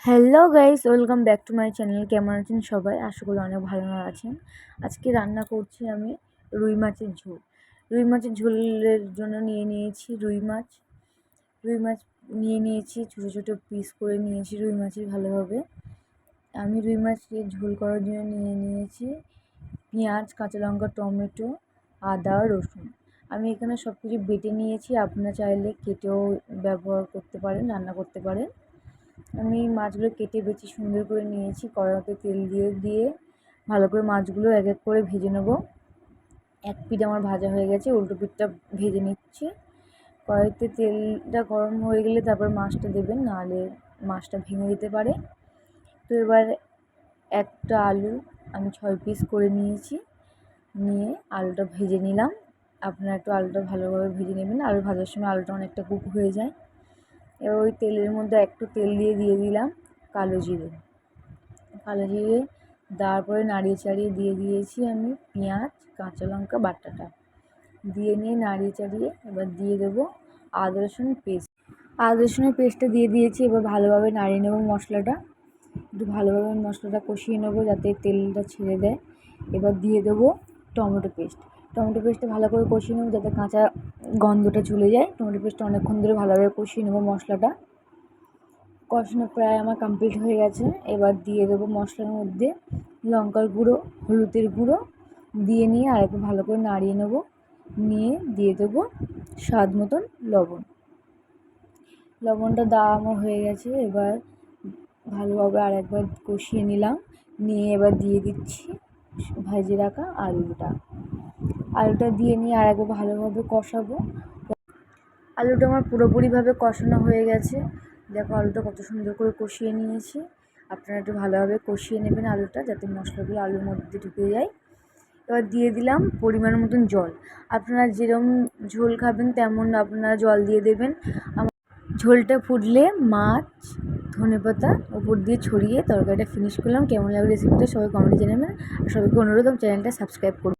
Hello guys, welcome back to my channel. কেমন আছেন সবাই? আশা করি অনেক ভালো আছেন। আজকে রান্না করছি আমি রুই মাছের ঝোল। রুই মাছের ঝোলের জন্য নিয়েছি রুই মাছ নিয়ে নিয়েছি, ছোটো ছোটো পিস করে নিয়েছি রুই মাছের ভালোভাবে। আমি রুই মাছের ঝোল করার জন্য নিয়েছি পেঁয়াজ, কাঁচা লঙ্কা, টমেটো, আদা, রসুন। আমি এখানে সব কিছু বেটে নিয়েছি, আপনারা চাইলে কেটেও ব্যবহার করতে পারেন, রান্না করতে পারেন। আমি মাছগুলো কেটে বেছে সুন্দর করে নিয়েছি। কড়াইতে তেল দিয়ে ভালো করে মাছগুলো এক এক করে ভেজে নেব। এক পিঠ আমার ভাজা হয়ে গেছে, উল্টো পিঠটা ভেজে নিচ্ছি। কড়াইতে তেলটা গরম হয়ে গেলে তারপর মাছটা দেবেন, নাহলে মাছটা ভেঙে যেতে পারে। তো এবার একটা আলু আমি 6 পিস করে নিয়েছি, নিয়ে আলুটা ভেজে নিলাম। আপনারা একটু আলুটা ভালোভাবে ভেজে নেবেন, আলু ভাজার সময় আলুটা অনেকটা কুক হয়ে যায়। এবার ওই তেলের মধ্যে একটু তেল দিয়ে দিলাম কালো জিরে তারপরে নাড়িয়ে চাড়িয়ে দিয়ে দিয়েছি আমি পেঁয়াজ, কাঁচা লঙ্কা বাটাটা দিয়ে নিয়ে নাড়িয়ে চাড়িয়ে এবার দিয়ে দেবো আদা রসুনের পেস্টটা দিয়ে দিয়েছি। এবার ভালোভাবে নাড়িয়ে নেবো মশলাটা, একটু ভালোভাবে মশলাটা কষিয়ে নেবো যাতে তেলটা ছেড়ে দেয়। এবার দিয়ে দেবো টমেটো পেস্টটা ভালো করে কষিয়ে নেবো যাতে কাঁচা গন্ধটা চলে যায়। টমেটো পেস্টটা অনেকক্ষণ ধরে ভালোভাবে কষিয়ে নেবো। মশলাটা কষানো প্রায় আমার কমপ্লিট হয়ে গেছে। এবার দিয়ে দেবো মশলার মধ্যে লঙ্কার গুঁড়ো, হলুদের গুঁড়ো দিয়ে নিয়ে আর একটু ভালো করে নাড়িয়ে নেবো। নিয়ে দিয়ে দেবো স্বাদ মতন লবণটা দেওয়া আমার হয়ে গেছে। এবার ভালোভাবে আর একবার কষিয়ে নিলাম, নিয়ে এবার দিয়ে দিচ্ছি ভেজে রাখা আলুটা দিয়ে নিয়ে আর একবার ভালোভাবে কষাবো। আলুটা আমার পুরোপুরিভাবে কষানো হয়ে গেছে। দেখো আলুটা কত সুন্দর করে কষিয়ে নিয়েছি। আপনারা একটু ভালোভাবে কষিয়ে নেবেন আলুটা, যাতে মশলাগুলো আলুর মধ্যে ঢুকে যায়। এবার দিয়ে দিলাম পরিমাণ মতন জল। আপনারা যেরকম ঝোল খাবেন তেমন আপনারা জল দিয়ে দেবেন। ঝোলটা ফুটলে মাছ, ধনেপাতা ওপর দিয়ে ছড়িয়ে তরকারিটা ফিনিশ করলাম। কেমন লাগলো রেসিপিটা সবাই কমেন্টে জানাবেন। আর সবাইকে অনুরোধ চ্যানেলটা সাবস্ক্রাইব করুন।